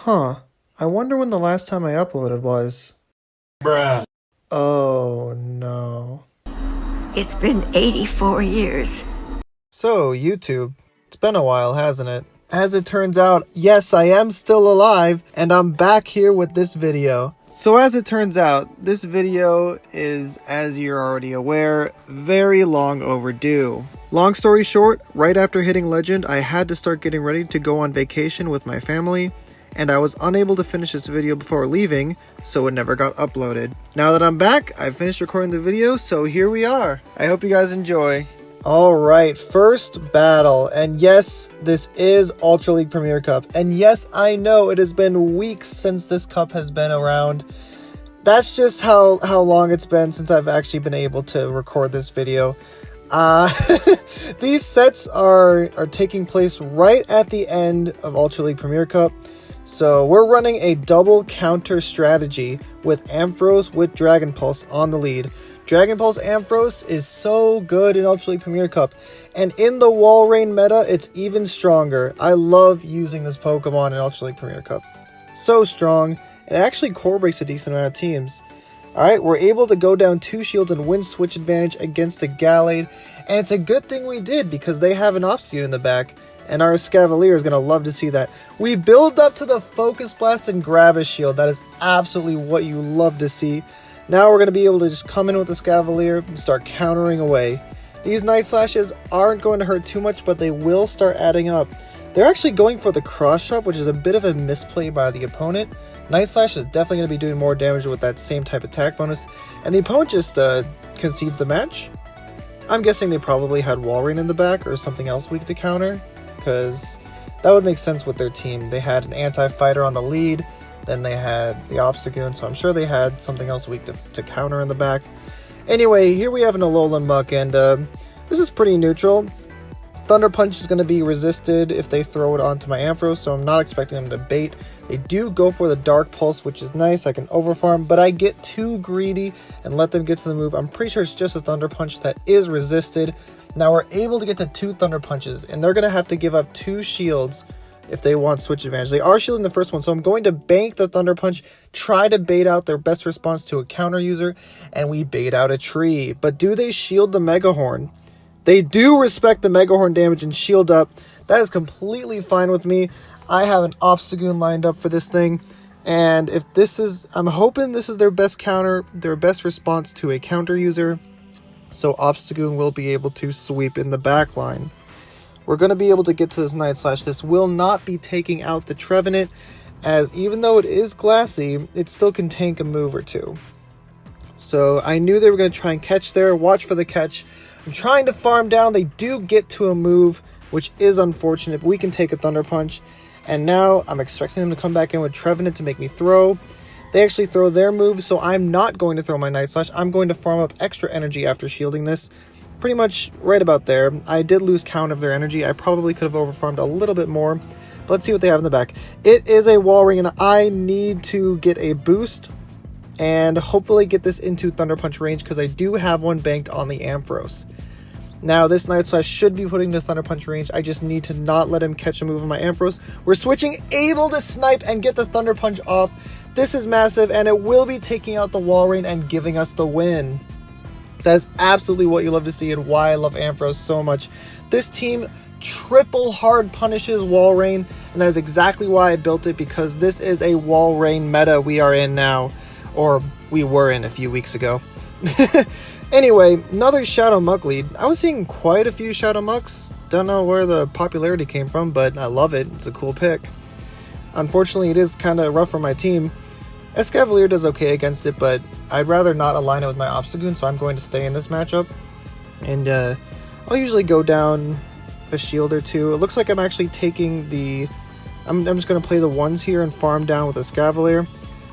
Huh. I wonder when the last time I uploaded was. Bruh. Oh no. It's been 84 years. So, YouTube. It's been a while, hasn't it? As it turns out, yes, I am still alive, and I'm back here with this video. So as it turns out, this video is, as you're already aware, very long overdue. Long story short, right after hitting Legend, I had to start getting ready to go on vacation with my family, and I was unable to finish this video before leaving, so it never got uploaded. Now that I'm back, I've finished recording the video, so here we are. I hope you guys enjoy. Alright, first battle, and yes, this is Ultra League Premier Cup, and yes, I know it has been weeks since this cup has been around. That's just how long it's been since I've actually been able to record this video. These sets are taking place right at the end of Ultra League Premier Cup, so we're running a double counter strategy with Ampharos with Dragon Pulse on the lead. Dragon Pulse Ampharos is so good in Ultra League Premier Cup, and in the Wall Rain meta, it's even stronger. I love using this Pokemon in Ultra League Premier Cup. So strong, it actually core breaks a decent amount of teams. Alright, we're able to go down 2 shields and win switch advantage against a Gallade, and it's a good thing we did because they have an Obstagoon in the back, and our Escavalier is going to love to see that. We build up to the Focus Blast and grab a shield. That is absolutely what you love to see. Now we're going to be able to just come in with the Escavalier and start countering away. These Night Slashes aren't going to hurt too much, but they will start adding up. They're actually going for the Cross Chop, which is a bit of a misplay by the opponent. Night Slash is definitely going to be doing more damage with that same type of attack bonus, and the opponent just concedes the match. I'm guessing they probably had Walrein in the back or something else weak to counter, because that would make sense with their team. They had an anti-fighter on the lead, then they had the Obstagoon, so I'm sure they had something else weak to counter in the back. Anyway, here we have an Alolan Muck, and this is pretty neutral. Thunder Punch is going to be resisted if they throw it onto my Ampharos, so I'm not expecting them to bait. They do go for the Dark Pulse, which is nice. I can overfarm, but I get too greedy and let them get to the move. I'm pretty sure it's just a Thunder Punch that is resisted. Now we're able to get to 2 Thunder Punches, and they're going to have to give up 2 shields if they want switch advantage. They are shielding the first one, so I'm going to bank the Thunder Punch, try to bait out their best response to a counter user, and we bait out a tree. But do they shield the Mega Horn? They do respect the Mega Horn damage and shield up. That is completely fine with me. I have an Obstagoon lined up for this thing, and if this is, I'm hoping this is their best counter, their best response to a counter user, so Obstagoon will be able to sweep in the back line. We're going to be able to get to this Night Slash. This will not be taking out the Trevenant, as even though it is glassy, it still can tank a move or two. So I knew they were going to try and catch there. Watch for the catch. I'm trying to farm down. They do get to a move, which is unfortunate, but we can take a Thunder Punch. And now I'm expecting them to come back in with Trevenant to make me throw. They actually throw their move, so I'm not going to throw my Night Slash. I'm going to farm up extra energy after shielding this. Pretty much right about there. I did lose count of their energy. I probably could have overfarmed a little bit more. But let's see what they have in the back. It is a Wall Ring, and I need to get a boost and hopefully get this into Thunder Punch range, because I do have one banked on the Ampharos. Now, this Night Slash should be putting to Thunder Punch range. I just need to not let him catch a move on my Ampharos. We're switching, able to snipe and get the Thunder Punch off. This is massive, and it will be taking out the Wall Rain and giving us the win. That's absolutely what you love to see, and why I love Ampharos so much. This team triple hard punishes Wall Rain, and that is exactly why I built it, because this is a Wall Rain meta we are in now. Or we were in a few weeks ago. Anyway, another Shadow Muck lead. I was seeing quite a few Shadow Mucks. Don't know where the popularity came from, but I love it. It's a cool pick. Unfortunately, it is kind of rough for my team. Escavalier does okay against it, but I'd rather not align it with my Obstagoon, so I'm going to stay in this matchup. And I'll usually go down a shield or two. It looks like I'm actually taking the... I'm just going to play the ones here and farm down with Escavalier.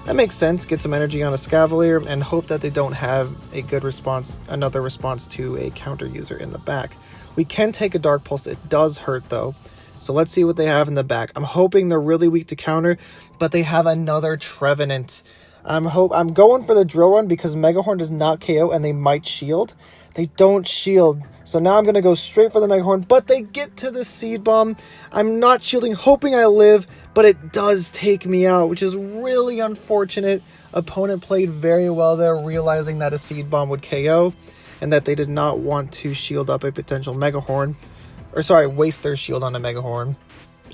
That makes sense. Get some energy on a Escavalier and hope that they don't have a good response, another response to a counter user in the back. We can take a Dark Pulse. It does hurt though. So let's see what they have in the back. I'm hoping they're really weak to counter, but they have another Trevenant. I'm going for the Drill Run because Mega Horn does not KO and they might shield. They don't shield. So now I'm going to go straight for the Mega Horn, but they get to the Seed Bomb. I'm not shielding, hoping I live, but it does take me out, which is really unfortunate. Opponent played very well there, realizing that a Seed Bomb would KO and that they did not want to shield up a potential Mega Horn. Or sorry, waste their shield on a Mega Horn.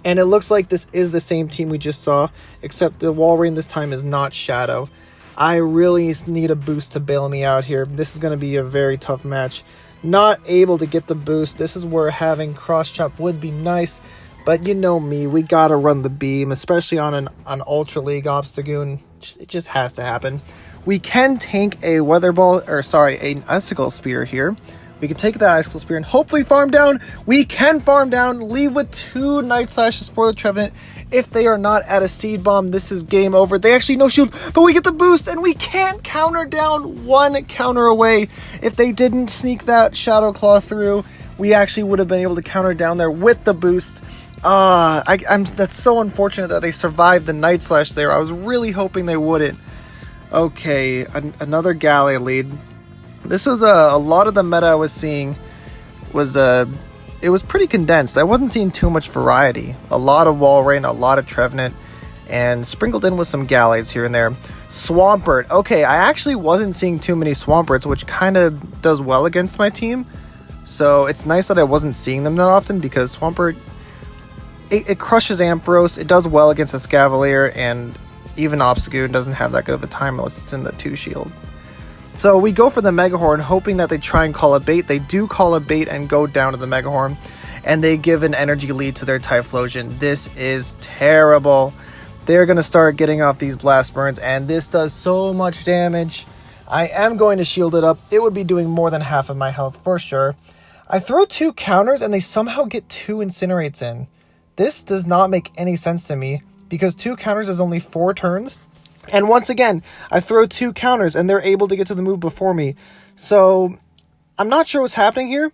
And it looks like this is the same team we just saw, except the Walrein this time is not Shadow. I really need a boost to bail me out here. This is going to be a very tough match. Not able to get the boost. This is where having cross chop would be nice, but you know me, we gotta run the beam, especially on an Ultra League Obstagoon. It just has to happen. We can tank a Weather Ball, or sorry, an Icicle Spear here. We can take that Icicle Spear and hopefully farm down. We can farm down, leave with 2 Night Slashes for the Trevenant. If they are not at a Seed Bomb, this is game over. They actually no shield, but we get the boost, and we can't counter down 1 counter away. If they didn't sneak that Shadow Claw through, we actually would have been able to counter down there with the boost. That's so unfortunate that they survived the Night Slash there. I was really hoping they wouldn't. Okay, another Galley lead. This was a lot of the meta I was seeing was it was pretty condensed. I wasn't seeing too much variety. A lot of Walrein, a lot of Trevenant, and sprinkled in with some Galleys here and there. Swampert. Okay, I actually wasn't seeing too many Swamperts, which kind of does well against my team. So it's nice that I wasn't seeing them that often, because Swampert, it crushes Ampharos. It does well against a Scavalier, and even Obstagoon doesn't have that good of a time unless it's in the 2 shield. So we go for the Mega Horn, hoping that they try and call a bait. They do call a bait and go down to the Mega Horn, and they give an energy lead to their Typhlosion. This is terrible. They're going to start getting off these Blast Burns, and this does so much damage. I am going to shield it up. It would be doing more than half of my health for sure. I throw 2 counters, and they somehow get 2 Incinerates in. This does not make any sense to me, because 2 counters is only 4 turns. And once again, I throw 2 counters and they're able to get to the move before me. So, I'm not sure what's happening here.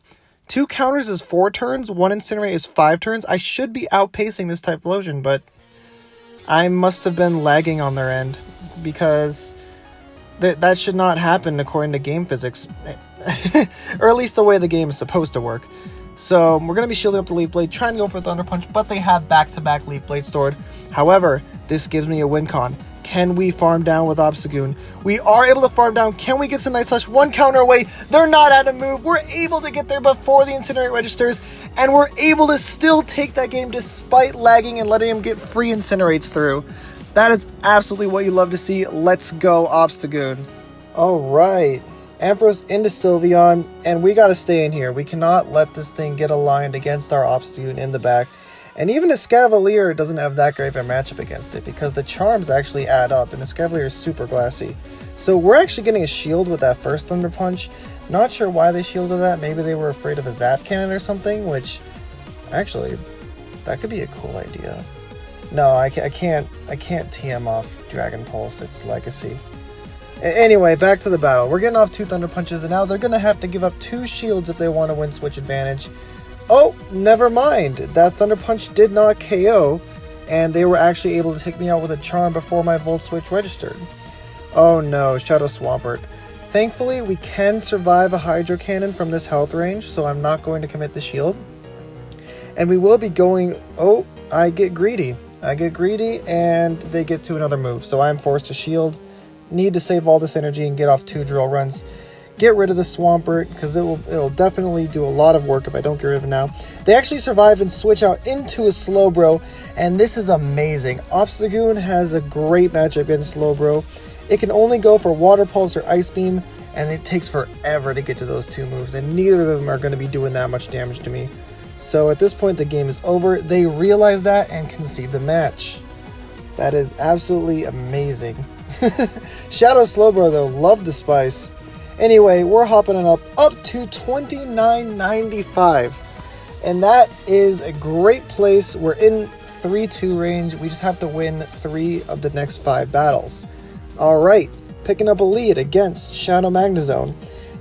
2 counters is 4 turns, 1 Incinerate is 5 turns. I should be outpacing this Typhlosion, but I must have been lagging on their end, because that should not happen according to game physics. Or at least the way the game is supposed to work. So, we're going to be shielding up the Leaf Blade, trying to go for Thunder Punch, but they have back-to-back Leaf Blade stored. However, this gives me a win con. Can we farm down with Obstagoon? We are able to farm down. Can we get some Night Slash? 1 counter away. They're not at a move. We're able to get there before the Incinerate registers, and we're able to still take that game despite lagging and letting them get free Incinerates through. That is absolutely what you love to see. Let's go, Obstagoon. All right. Ampharos into Sylveon, and we got to stay in here. We cannot let this thing get aligned against our Obstagoon in the back. And even a Scavalier doesn't have that great of a matchup against it, because the charms actually add up, and the Scavalier is super glassy. So we're actually getting a shield with that first Thunder Punch. Not sure why they shielded that. Maybe they were afraid of a Zap Cannon or something, which actually, that could be a cool idea. No, I can't TM off Dragon Pulse. It's Legacy. Anyway, back to the battle. We're getting off 2 Thunder Punches, and now they're going to have to give up 2 shields if they want to win switch advantage. Oh, never mind. That Thunder Punch did not KO, and they were actually able to take me out with a charm before my Volt Switch registered. Oh no, Shadow Swampert. Thankfully, we can survive a Hydro Cannon from this health range, so I'm not going to commit the shield. And we will be going... Oh, I get greedy. And they get to another move, so I'm forced to shield. Need to save all this energy and get off 2 drill runs. Get rid of the Swampert, because it'll definitely do a lot of work if I don't get rid of it now. They actually survive and switch out into a Slowbro, and this is amazing. Obstagoon has a great matchup against Slowbro. It can only go for Water Pulse or Ice Beam, and it takes forever to get to those 2 moves, and neither of them are going to be doing that much damage to me. So at this point, the game is over. They realize that and concede the match. That is absolutely amazing. Shadow Slowbro, though, love the spice. Anyway, we're hopping it up to 29.95. And that is a great place. We're in 3-2 range. We just have to win 3 of the next 5 battles. Alright, picking up a lead against Shadow Magnezone.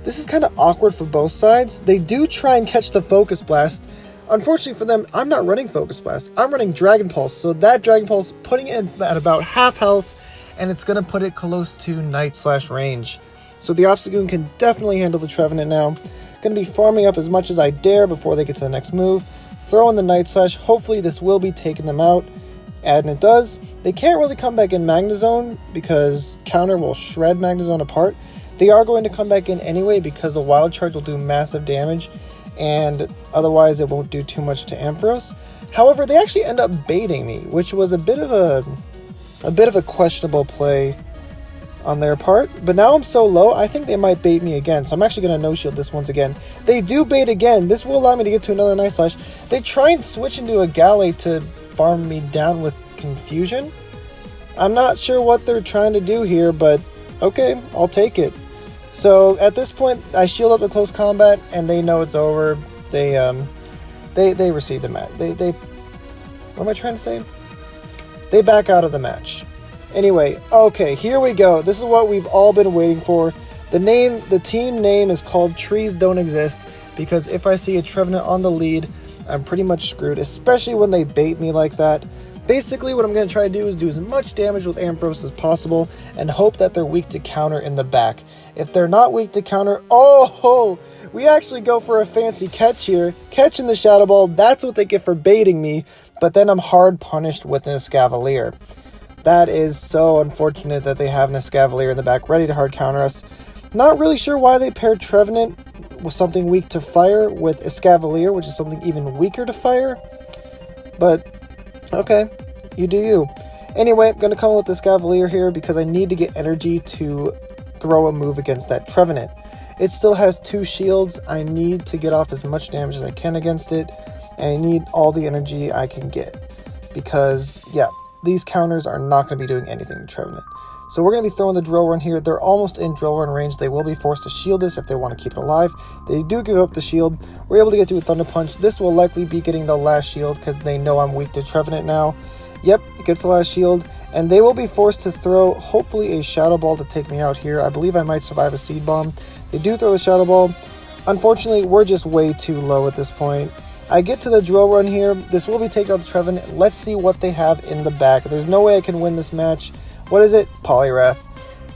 This is kind of awkward for both sides. They do try and catch the Focus Blast. Unfortunately for them, I'm not running Focus Blast. I'm running Dragon Pulse. So that Dragon Pulse, putting it at about half health, and it's going to put it close to Night Slash range. So the Obstagoon can definitely handle the Trevenant now. Going to be farming up as much as I dare before they get to the next move. Throw in the Night Slash. Hopefully this will be taking them out. And it does. They can't really come back in Magnezone because counter will shred Magnezone apart. They are going to come back in anyway because the Wild Charge will do massive damage. And otherwise it won't do too much to Ampharos. However, they actually end up baiting me, which was a bit of a questionable play on their part, but now I'm so low, I think they might bait me again, so I'm actually going to no-shield this once again. They do bait again. This will allow me to get to another Night Slash. They try and switch into a Galley to farm me down with Confusion. I'm not sure what they're trying to do here, but okay, I'll take it. So at this point, I shield up the close combat, and they know it's over. They recede the match. What am I trying to say? They back out of the match. Anyway, okay, here we go. This is what we've all been waiting for. The team name is called Trees Don't Exist, because if I see a Trevenant on the lead, I'm pretty much screwed, especially when they bait me like that. Basically, what I'm going to try to do is do as much damage with Ampharos as possible and hope that they're weak to counter in the back. If they're not weak to counter, oh, we actually go for a fancy catch here. Catching the Shadow Ball, that's what they get for baiting me, but then I'm hard punished with an Escavalier. That is so unfortunate that they have an Escavalier in the back ready to hard counter us. Not really sure why they paired Trevenant with something weak to fire with Escavalier, which is something even weaker to fire. But, okay, you do you. Anyway, I'm going to come with Escavalier here because I need to get energy to throw a move against that Trevenant. It still has 2 shields. I need to get off as much damage as I can against it. And I need all the energy I can get. Because, yeah, these counters are not going to be doing anything to Trevenant. So we're going to be throwing the Drill Run here. They're almost in Drill Run range. They will be forced to shield this if they want to keep it alive. They do give up the shield. We're able to get to a Thunder Punch. This will likely be getting the last shield because they know I'm weak to Trevenant now. Yep, it gets the last shield. And they will be forced to throw, hopefully, a Shadow Ball to take me out here. I believe I might survive a Seed Bomb. They do throw the Shadow Ball. Unfortunately, we're just way too low at this point. I get to the Drill Run here. This will be taking out the Trevenant. Let's see what they have in the back. There's no way I can win this match. What is it? Poliwrath.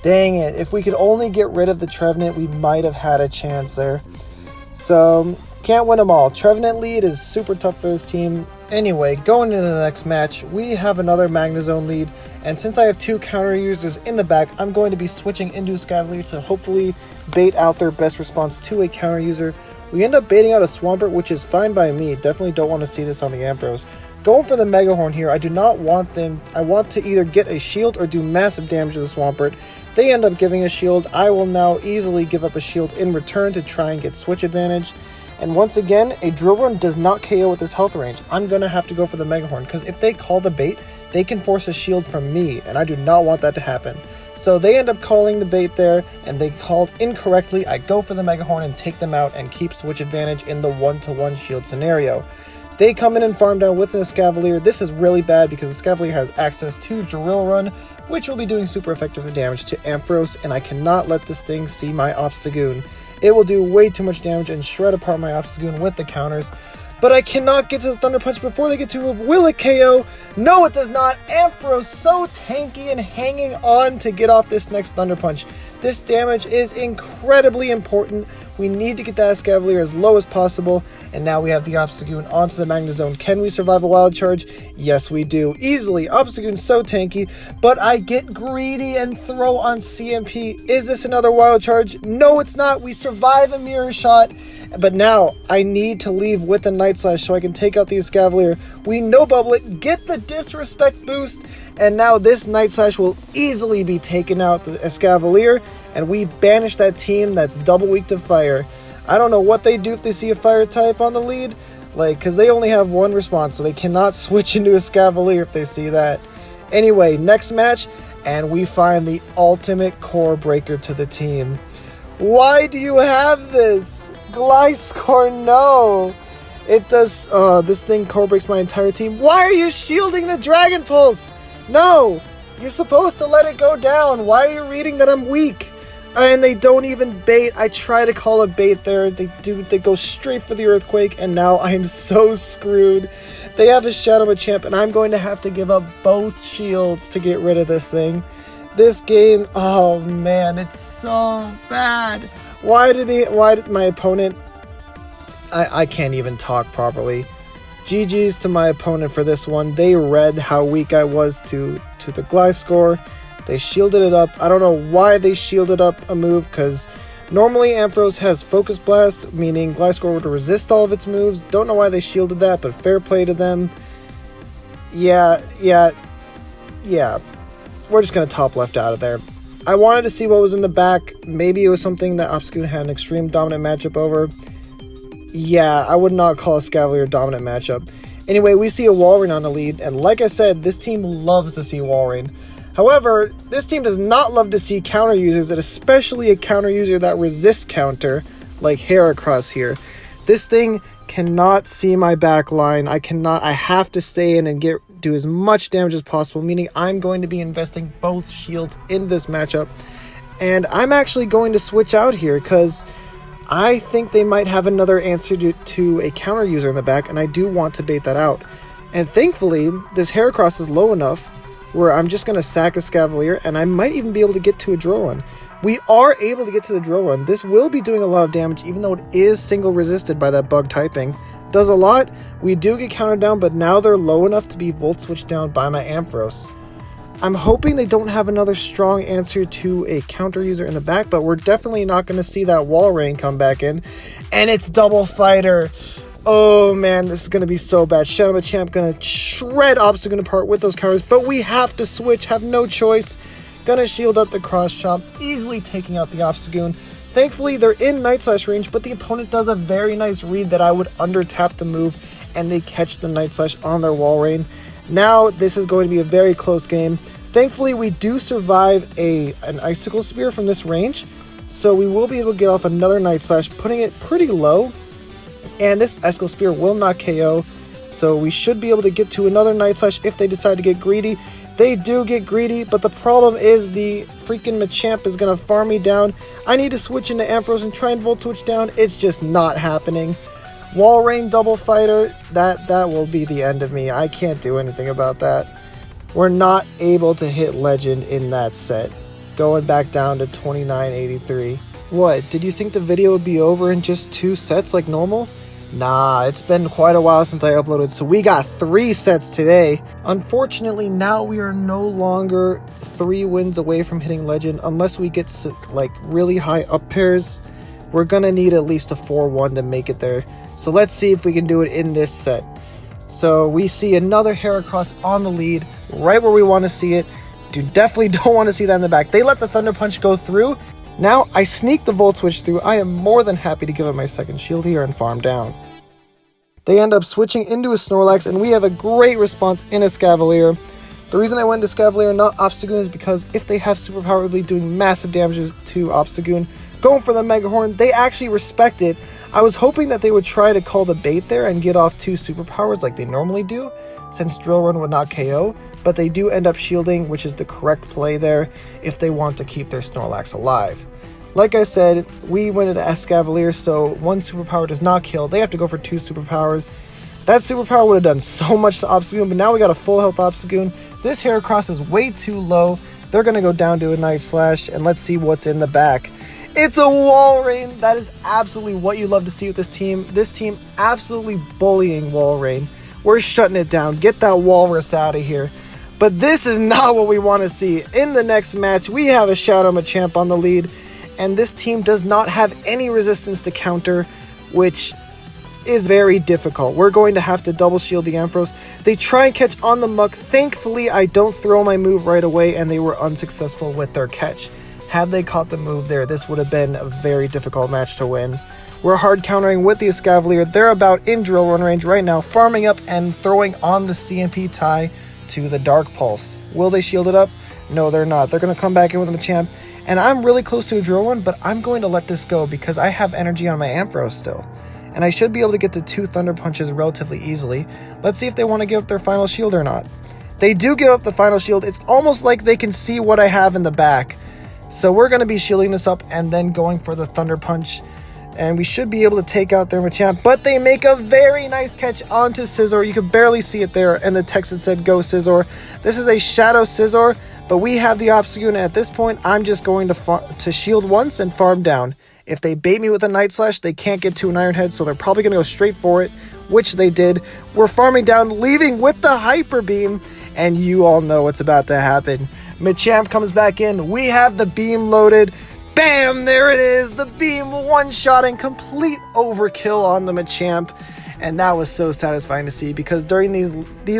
Dang it. If we could only get rid of the Trevenant, we might have had a chance there. So, can't win them all. Trevenant lead is super tough for this team. Anyway, going into the next match, we have another Magnezone lead. And since I have 2 counter users in the back, I'm going to be switching into Escavalier to hopefully bait out their best response to a counter user. We end up baiting out a Swampert, which is fine by me. Definitely don't want to see this on the Ampharos. Going for the Mega Horn here, I do not want them. I want to either get a shield or do massive damage to the Swampert. They end up giving a shield. I will now easily give up a shield in return to try and get switch advantage. And once again, a Drill Run does not KO with this health range. I'm going to have to go for the Mega Horn, because if they call the bait, they can force a shield from me, and I do not want that to happen. So they end up calling the bait there, and they called incorrectly. I go for the Mega Horn and take them out and keep switch advantage in the 1-to-1 shield scenario. They come in and farm down with an Escavalier. This is really bad because Escavalier has access to Drill Run, which will be doing super effective damage to Ampharos, and I cannot let this thing see my Obstagoon. It will do way too much damage and shred apart my Obstagoon with the counters. But I cannot get to the Thunder Punch before they get to move. Will it KO? No, it does not. Ampharos so tanky and hanging on to get off this next Thunder Punch. This damage is incredibly important. We need to get that Escavalier as low as possible. And now we have the Obstagoon onto the Magnezone. Can we survive a Wild Charge? Yes, we do. Easily. Obstagoon's so tanky. But I get greedy and throw on CMP. Is this another Wild Charge? No, it's not. We survive a Mirror Shot. But now, I need to leave with a Night Slash so I can take out the Escavalier. We no bubble it, get the Disrespect boost, and now this Night Slash will easily be taken out the Escavalier, and we banish that team that's double weak to fire. I don't know what they do if they see a fire type on the lead, because they only have 1 response, so they cannot switch into Escavalier if they see that. Anyway, next match, and we find the ultimate core breaker to the team. Why do you have this? Gliscor, no. It does, this thing core breaks my entire team. Why are you shielding the Dragon Pulse? No, you're supposed to let it go down. Why are you reading that I'm weak? And they don't even bait. I try to call a bait there. They go straight for the Earthquake, and now I am so screwed. They have a Shadow Machamp, and I'm going to have to give up both shields to get rid of this thing. This game, oh man, it's so bad. Why did my opponent I can't even talk properly. GG's to my opponent for this one. They read how weak I was to the Gliscor. They shielded it up. I don't know why they shielded up a move, because normally Ampharos has Focus Blast, meaning Gliscor would resist all of its moves. Don't know why they shielded that, but fair play to them. Yeah. We're just going to top left out of there. I wanted to see what was in the back. Maybe it was something that Obstagoon had an extreme dominant matchup over. Yeah, I would not call a Scavalier a dominant matchup. Anyway, we see a Walrein on the lead, and like I said, this team loves to see Walrein. However, this team does not love to see counter users, and especially a counter user that resists counter, like Heracross here. This thing cannot see my back line. I have to stay in and do as much damage as possible, meaning I'm going to be investing both shields in this matchup. And I'm actually going to switch out here because I think they might have another answer to a counter user in the back, and I do want to bait that out. And thankfully, this Heracross is low enough where I'm just going to sack a Scavalier, and I might even be able to get to a drill run. We are able to get to the drill run. This will be doing a lot of damage, even though it is single resisted by that bug typing. Does a lot. We do get countered down, but now they're low enough to be volt switched down by my Ampharos. I'm hoping they don't have another strong answer to a counter user in the back, but we're definitely not going to see that Walrein come back in. And it's double fighter. Oh man, this is going to be so bad. Shadow Machamp going to shred Obstagoon apart with those counters, but we have to switch, have no choice. Gonna shield up the Cross Chop, easily taking out the Obstagoon. Thankfully, they're in Night Slash range, but the opponent does a very nice read that I would under-tap the move, and they catch the Night Slash on their Walrein. Now, this is going to be a very close game. Thankfully, we do survive an Icicle Spear from this range, so we will be able to get off another Night Slash, putting it pretty low, and this Icicle Spear will not KO, so we should be able to get to another Night Slash if they decide to get greedy. They do get greedy, but the problem is the freaking Machamp is going to farm me down. I need to switch into Ampharos and try and Volt Switch down. It's just not happening. Walrein double fighter, that will be the end of me. I can't do anything about that. We're not able to hit Legend in that set. Going back down to 2983. What, did you think the video would be over in just 2 sets like normal? Nah, it's been quite a while since I uploaded, so we got 3 sets today. Unfortunately, now we are no longer 3 wins away from hitting Legend. Unless we get like really high up pairs, we're gonna need at least a 4-1 to make it there. So let's see if we can do it in this set. So we see another Heracross on the lead, right where we want to see it. Definitely don't want to see that in the back. They let the Thunder Punch go through. Now, I sneak the Volt Switch through. I am more than happy to give up my second shield here and farm down. They end up switching into a Snorlax, and we have a great response in a Scavalier. The reason I went to Scavalier, not Obstagoon, is because if they have Superpower, we'll be doing massive damage to Obstagoon. Going for the Mega Horn, they actually respect it. I was hoping that they would try to call the bait there and get off 2 Superpowers like they normally do, since Drill Run would not KO, but they do end up shielding, which is the correct play there if they want to keep their Snorlax alive. Like I said, we went into Escavalier, so 1 superpower does not kill. They have to go for 2 superpowers. That superpower would have done so much to Obstagoon, but now we got a full health Obstagoon. This Heracross is way too low. They're going to go down to a Night Slash, and let's see what's in the back. It's a Walrein. That is absolutely what you love to see with this team. This team absolutely bullying Walrein. We're shutting it down. Get that Walrus out of here. But this is not what we want to see. In the next match, we have a Shadow Machamp on the lead. And this team does not have any resistance to counter, which is very difficult. We're going to have to double shield the Ampharos. They try and catch on the Muck. Thankfully, I don't throw my move right away, and they were unsuccessful with their catch. Had they caught the move there, this would have been a very difficult match to win. We're hard countering with the Escavalier. They're about in Drill Run range right now, farming up and throwing on the CMP tie to the Dark Pulse. Will they shield it up? No, they're not. They're going to come back in with the Machamp. And I'm really close to a Drill Run, but I'm going to let this go because I have energy on my Ampharos still. And I should be able to get to 2 Thunder Punches relatively easily. Let's see if they want to give up their final shield or not. They do give up the final shield. It's almost like they can see what I have in the back. So we're going to be shielding this up and then going for the Thunder Punch. And we should be able to take out their Machamp. But they make a very nice catch onto Scizor. You could barely see it there. And the text that said, "Go Scizor." This is a Shadow Scizor. But we have the Obstagoon, and at this point, I'm just going to shield once and farm down. If they bait me with a Night Slash, they can't get to an Iron Head, so they're probably going to go straight for it, which they did. We're farming down, leaving with the Hyper Beam, and you all know what's about to happen. Machamp comes back in. We have the beam loaded. Bam! There it is. The beam one-shotting, complete overkill on the Machamp. And that was so satisfying to see, because during these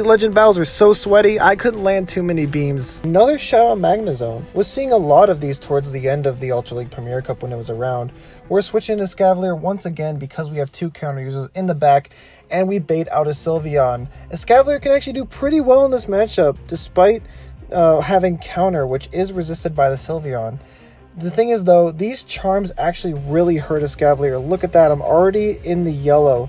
legend battles were so sweaty, I couldn't land too many beams. Another shout out Magnezone. Was seeing a lot of these towards the end of the Ultra League Premier Cup when it was around. We're switching to Escavalier once again because we have 2 counter users in the back, and we bait out a Sylveon. Escavalier can actually do pretty well in this matchup, despite having counter, which is resisted by the Sylveon. The thing is though, these charms actually really hurt Escavalier. Look at that, I'm already in the yellow,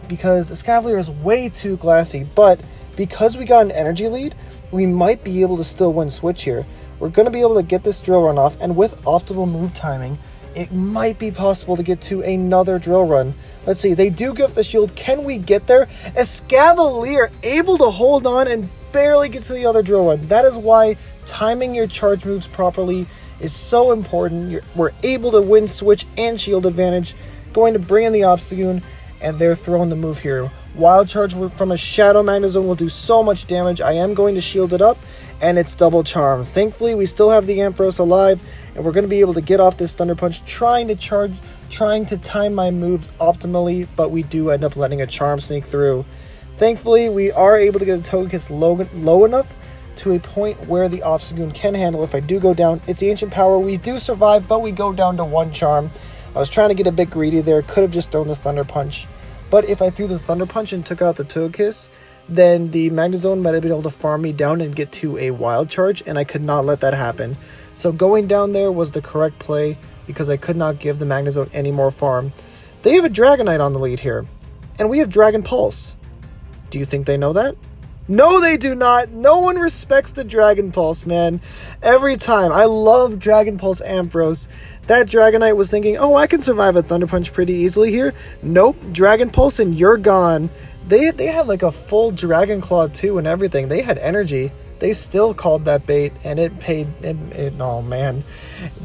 because Escavalier is way too glassy, but because we got an energy lead, we might be able to still win switch here. We're going to be able to get this drill run off, and with optimal move timing, it might be possible to get to another drill run. Let's see, they do give the shield. Can we get there? Escavalier able to hold on and barely get to the other drill run. That is why timing your charge moves properly is so important. We're able to win switch and shield advantage, going to bring in the Obstagoon, and they're throwing the move here. Wild Charge from a Shadow Magnezone will do so much damage. I am going to shield it up, and it's double charm. Thankfully, we still have the Ampharos alive, and we're going to be able to get off this Thunder Punch, trying to time my moves optimally, but we do end up letting a charm sneak through. Thankfully, we are able to get the Togekiss low enough to a point where the Obstagoon can handle if I do go down. It's the Ancient Power. We do survive, but we go down to 1 charm. I was trying to get a bit greedy there, could have just thrown the Thunder Punch. But if I threw the Thunder Punch and took out the Togekiss, then the Magnezone might have been able to farm me down and get to a Wild Charge, and I could not let that happen. So going down there was the correct play, because I could not give the Magnezone any more farm. They have a Dragonite on the lead here, and we have Dragon Pulse. Do you think they know that? No, they do not. No one respects the Dragon Pulse, man. Every time. I love Dragon Pulse Ampharos. That Dragonite was thinking, oh, I can survive a Thunder Punch pretty easily here. Nope, Dragon Pulse and you're gone. They had like a full Dragon Claw too and everything. They had energy. They still called that bait, and it paid. Oh man,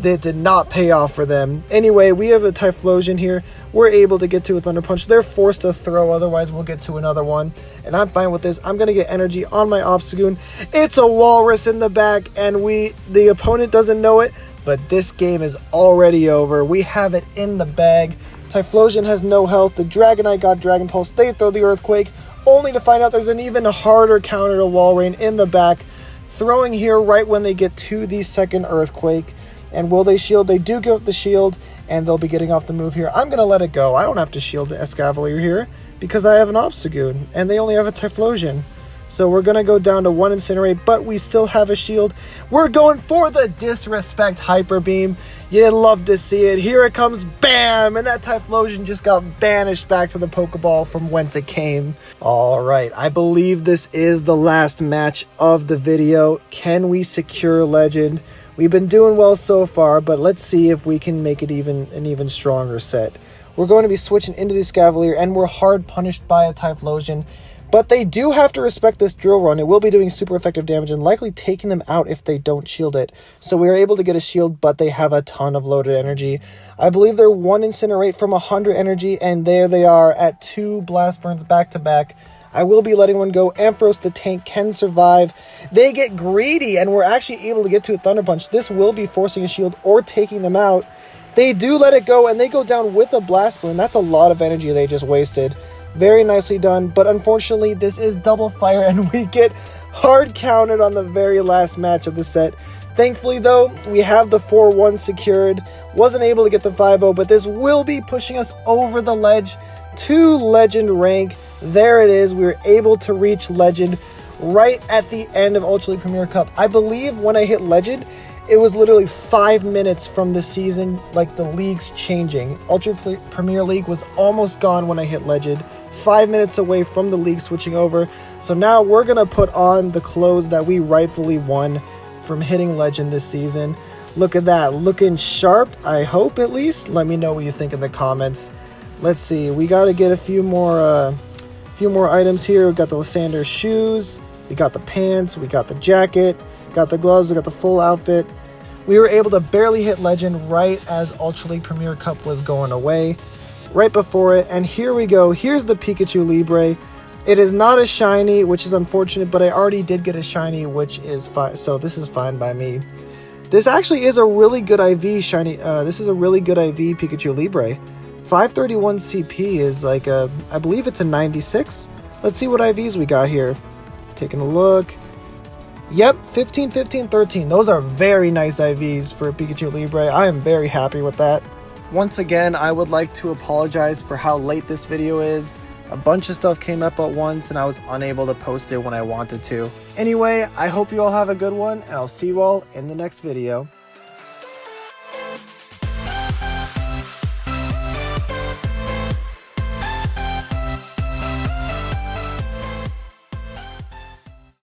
it did not pay off for them. Anyway, we have a Typhlosion here. We're able to get to a Thunder Punch. They're forced to throw, otherwise we'll get to another one. And I'm fine with this. I'm going to get energy on my Obstagoon. It's a Walrus in the back, and the opponent doesn't know it, but this game is already over. We have it in the bag. Typhlosion has no health. The Dragonite got Dragon Pulse. They throw the Earthquake, only to find out there's an even harder counter to Walrein in the back. Throwing here right when they get to the second Earthquake. And will they shield? They do give up the shield, and they'll be getting off the move here. I'm going to let it go. I don't have to shield the Escavalier here, because I have an Obstagoon, and they only have a Typhlosion. So we're going to go down to 1 Incinerate, but we still have a shield. We're going for the Disrespect Hyper Beam. You'd love to see it. Here it comes, bam! And that Typhlosion just got banished back to the Pokeball from whence it came. Alright, I believe this is the last match of the video. Can we secure Legend? We've been doing well so far, but let's see if we can make it an even stronger set. We're going to be switching into the Escavalier, and we're hard punished by a Typhlosion. But they do have to respect this drill run. It will be doing super effective damage and likely taking them out if they don't shield it. So we are able to get a shield, but they have a ton of loaded energy. I believe they're 1 Incinerate from 100 energy, and there they are at 2 Blast Burns back to back. I will be letting one go. Ampharos the tank can survive. They get greedy, and we're actually able to get to a Thunder Punch. This will be forcing a shield or taking them out. They do let it go, and they go down with a Blast Burn. That's a lot of energy they just wasted. Very nicely done, but unfortunately this is double fire, and we get hard countered on the very last match of the set. Thankfully though, we have the 4-1 secured. Wasn't able to get the 5-0, but this will be pushing us over the ledge to Legend rank. There it is. We were able to reach Legend right at the end of Ultra League Premier Cup. I believe when I hit Legend, it was literally 5 minutes from the season, like the leagues changing. Ultra Premier League was almost gone when I hit Legend. 5 minutes away from the league switching over. So now we're going to put on the clothes that we rightfully won from hitting Legend this season. Look at that. Looking sharp, I hope at least. Let me know what you think in the comments. Let's see. We got to get a few more items here. We got the Lysander shoes. We got the pants. We got the jacket. Got the gloves. We got the full outfit. We were able to barely hit Legend right as Ultra League Premier Cup was going away, right before it. And here we go. Here's the Pikachu Libre. It is not a shiny, which is unfortunate, but I already did get a shiny, which is fine. So this is fine by me. This actually is a really good IV shiny. This is a really good IV Pikachu Libre. 531 CP is like a, I believe it's a 96. Let's see what IVs we got here. Taking a look. Yep, 15, 15, 13. Those are very nice IVs for Pikachu Libre. I am very happy with that. Once again, I would like to apologize for how late this video is. A bunch of stuff came up at once and I was unable to post it when I wanted to. Anyway, I hope you all have a good one and I'll see you all in the next video.